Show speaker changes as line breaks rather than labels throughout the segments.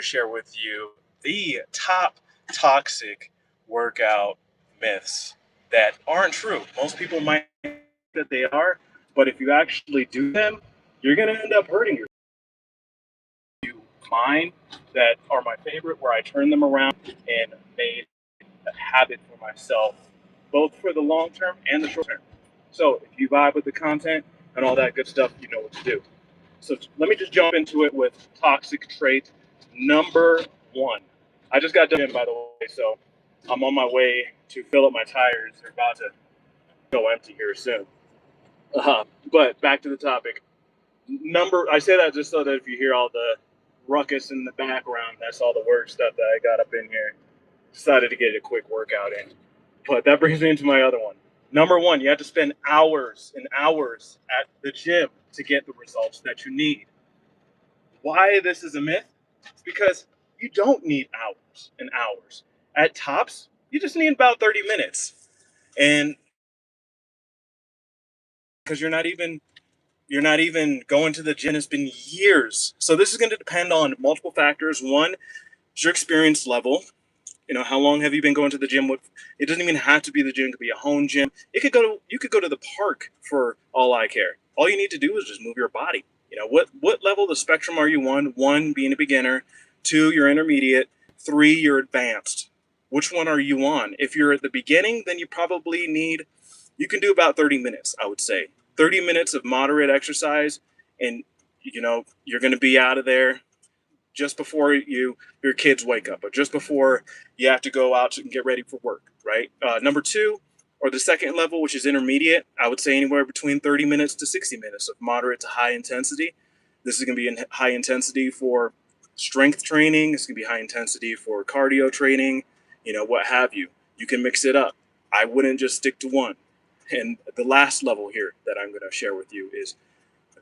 to share with you the top toxic workout myths that aren't true. Most people might think that they are, but if you actually do them, you're going to end up hurting yourself. Mine that are my favorite, where I turn them around and made a habit for myself, both for the long term and the short term. So if you vibe with the content and all that good stuff, you know what to do. So let me just jump into it with toxic trait number one. I just got done, by the way, so I'm on my way to fill up my tires. They're about to go empty here soon. But back to the topic. I say that just so that if you hear all the ruckus in the background, that's all the work stuff that I got up in here. Decided to get a quick workout in. But that brings me into my other one. Number one, you have to spend hours and hours at the gym to get the results that you need. Why this is a myth? It's because you don't need hours and hours. At tops, you just need about 30 minutes. And because you're not even going to the gym, it's been years. So this is going to depend on multiple factors. One is your experience level. How long have you been going to the gym? It doesn't even have to be the gym. It could be a home gym. You could go to the park for all I care. All you need to do is just move your body. What level of the spectrum are you on? One, being a beginner. Two, you're intermediate. Three, you're advanced. Which one are you on? If you're at the beginning, then you can do about 30 minutes, I would say. 30 minutes of moderate exercise, and you're going to be out of there just before your kids wake up, or just before you have to go out and get ready for work, right? Number two, or the second level, which is intermediate, I would say anywhere between 30 minutes to 60 minutes of moderate to high intensity. This is going to be in high intensity for strength training. It's going to be high intensity for cardio training, what have you. You can mix it up. I wouldn't just stick to one. And the last level here that I'm going to share with you is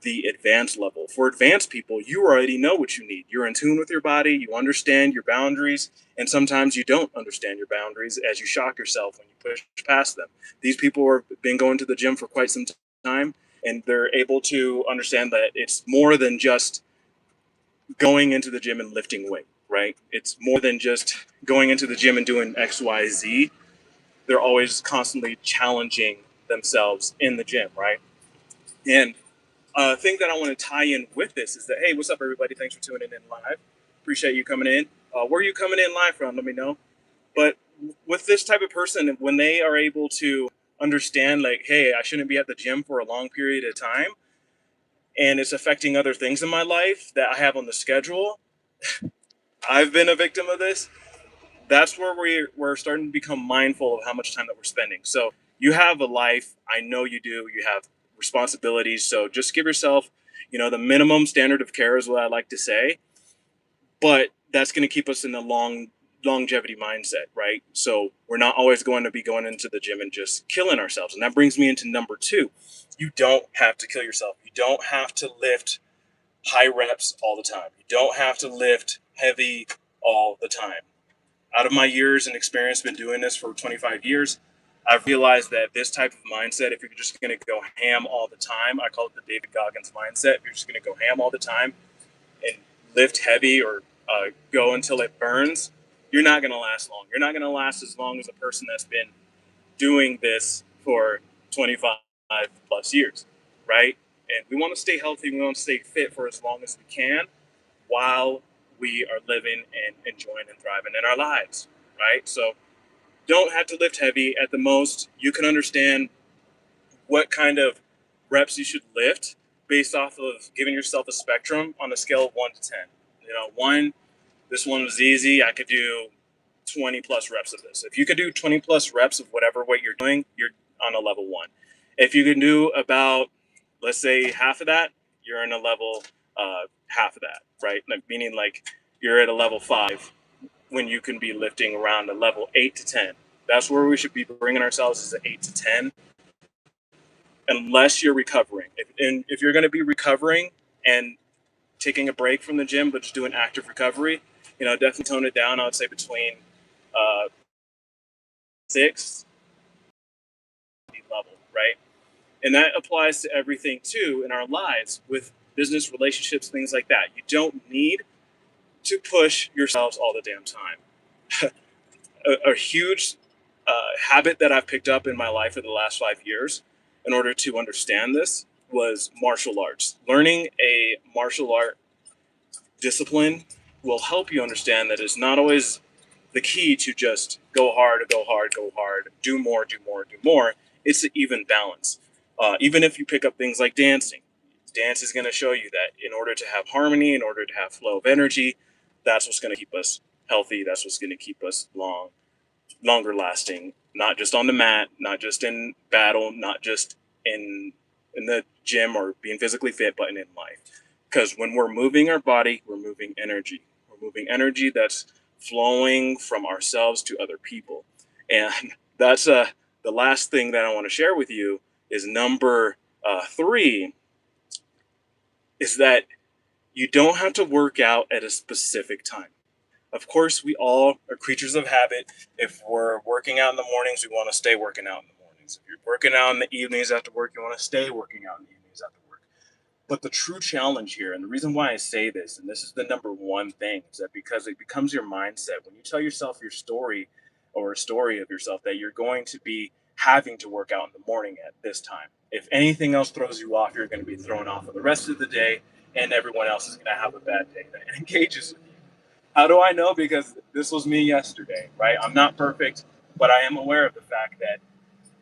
the advanced level. For advanced people, you already know what you need. You're in tune with your body, you understand your boundaries, and sometimes you don't understand your boundaries as you shock yourself when you push past them. These people have been going to the gym for quite some time, and they're able to understand that it's more than just going into the gym and lifting weight, right? It's more than just going into the gym and doing X, Y, Z. They're always constantly challenging themselves in the gym, right? And thing that I want to tie in with this is that, hey, what's up, everybody? Thanks for tuning in live. Appreciate you coming in. Where are you coming in live from? Let me know. But with this type of person, when they are able to understand, like, hey, I shouldn't be at the gym for a long period of time, and it's affecting other things in my life that I have on the schedule, I've been a victim of this. That's where we're starting to become mindful of how much time that we're spending. So you have a life. I know you do. You have responsibilities. So just give yourself, the minimum standard of care is what I like to say. But that's going to keep us in the longevity mindset, right? So we're not always going to be going into the gym and just killing ourselves. And that brings me into number two. You don't have to kill yourself. You don't have to lift high reps all the time. You don't have to lift heavy all the time. Out of my years and experience, been doing this for 25 years, I've realized that this type of mindset, if you're just going to go ham all the time, I call it the David Goggins mindset. If you're just going to go ham all the time and lift heavy or go until it burns, you're not going to last long. You're not going to last as long as a person that's been doing this for 25 plus years, right? And we want to stay healthy. We want to stay fit for as long as we can while we are living and enjoying and thriving in our lives, right? So don't have to lift heavy. At the most, you can understand what kind of reps you should lift based off of giving yourself a spectrum on a scale of 1 to 10. This one was easy. I could do 20 plus reps of this. If you could do 20 plus reps of whatever weight you're doing, you're on a level 1. If you can do about, let's say, half of that, you're in a level half of that, right? Meaning like you're at a level 5 when you can be lifting around a level 8 to 10. That's where we should be bringing ourselves, is an 8 to 10, unless you're recovering. If you're going to be recovering and taking a break from the gym, but just doing active recovery, definitely tone it down. I would say between 6 level, right? And that applies to everything too in our lives with business relationships, things like that. You don't need to push yourselves all the damn time. A huge habit that I've picked up in my life for the last 5 years in order to understand this was martial arts. Learning a martial art discipline will help you understand that it's not always the key to just go hard, go hard, go hard, do more, do more, do more. It's an even balance. Even if you pick up things like dancing, dance is going to show you that in order to have harmony, in order to have flow of energy, that's what's going to keep us healthy. That's what's going to keep us longer lasting, not just on the mat, not just in battle, not just in the gym or being physically fit, but in life. Because when we're moving our body, we're moving energy. We're moving energy that's flowing from ourselves to other people. And that's the last thing that I want to share with you is number three is that you don't have to work out at a specific time. Of course, we all are creatures of habit. If we're working out in the mornings, we want to stay working out in the mornings. If you're working out in the evenings after work, you want to stay working out in the evenings after work. But the true challenge here, and the reason why I say this, and this is the number one thing, is that because it becomes your mindset. When you tell yourself your story or a story of yourself that you're going to be having to work out in the morning at this time, if anything else throws you off, you're going to be thrown off for the rest of the day, and everyone else is going to have a bad day that engages with you. How do I know? Because this was me yesterday, right? I'm not perfect, but I am aware of the fact that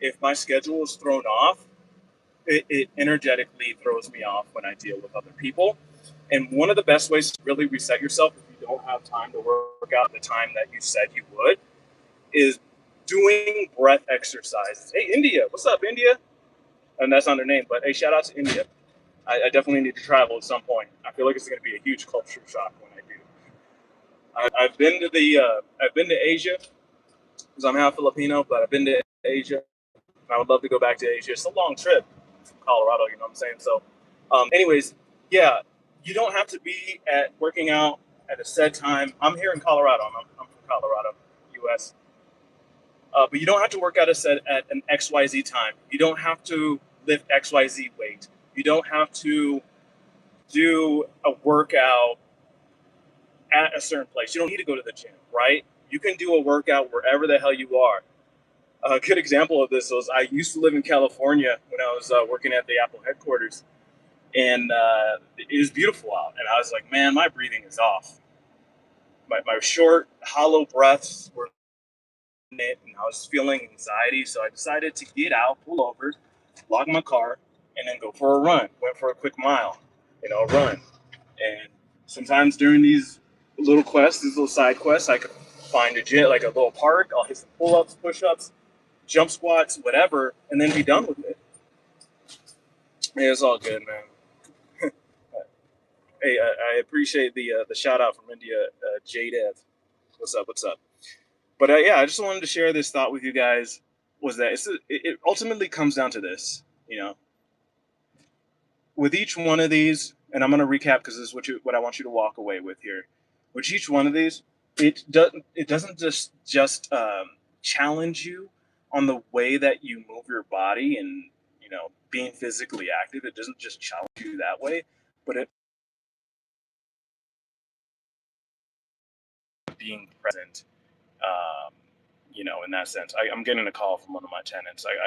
if my schedule is thrown off, it energetically throws me off when I deal with other people. And one of the best ways to really reset yourself if you don't have time to work out the time that you said you would is doing breath exercises. Hey, India, what's up, India? And that's not her name, but hey, shout out to India. I definitely need to travel at some point. I feel like it's going to be a huge culture shock when I do. I've been to I've been to Asia because I'm half Filipino, but I've been to Asia. And I would love to go back to Asia. It's a long trip from Colorado, you know what I'm saying? So, anyways, yeah, you don't have to be at working out at a set time. I'm here in Colorado. I'm from Colorado, U.S. But you don't have to work out a set at an XYZ time. You don't have to lift XYZ weight. You don't have to do a workout at a certain place. You don't need to go to the gym, right? You can do a workout wherever the hell you are. A good example of this was I used to live in California when I was working at the Apple headquarters, and it was beautiful out. And I was like, man, my breathing is off. My short, hollow breaths were in it, and I was feeling anxiety. So I decided to get out, pull over, lock my car, and then go for a run. Went for a quick mile, a run. And sometimes during these little quests, these little side quests, I could find a gym, like a little park. I'll hit some pull-ups, push-ups, jump squats, whatever, and then be done with it. Yeah, it's all good, man. Hey, I appreciate the shout out from India, Jadev. What's up? What's up? But yeah, I just wanted to share this thought with you guys. Was that it ultimately comes down to this, you know, with each one of these, and I'm going to recap because this is what I want you to walk away with here. With each one of these, it doesn't just challenge you on the way that you move your body and being physically active. It doesn't just challenge you that way, but it being present. In that sense, I'm getting a call from one of my tenants. I